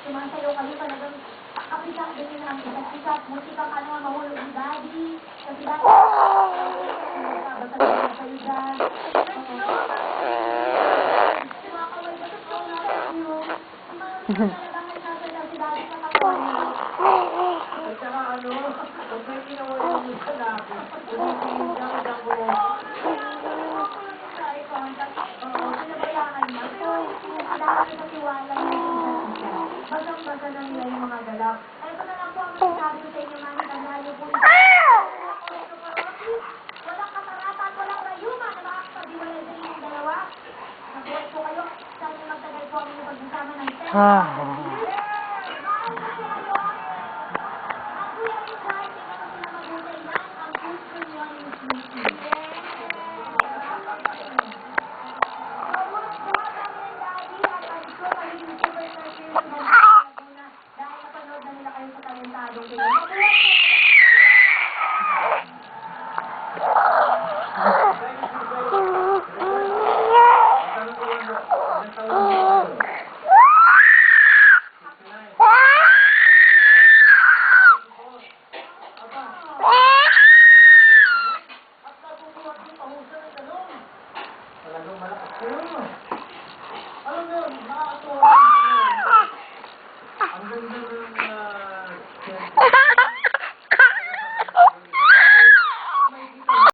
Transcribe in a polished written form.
Sumasayaw kayo talagang kapisak din yun ang isa't-isa't. Musika ka naman mahulog ni Daddy. Kasi dati, basta naman kayo dyan. Sumakaway ba sa flow natin yun? Talagang may sasayaw si Daddy sa katawan niya. At saka pag may ginawa yung sa natin, tumingin ka ka dyan ko. Pinabayaan niya. Pero dahil sa tiwala niya, basang-basa na nila yung mga galaw. Ay, ito na lang po ang sinasabi ko sa inyo, Mami. Tandaan niyo po ito. Walang katarata at walang rayuma na makakapagiwalay sa inyong dalawa. Nabuhay po kayo. Sana magtagal po ang inyong pagsasama ng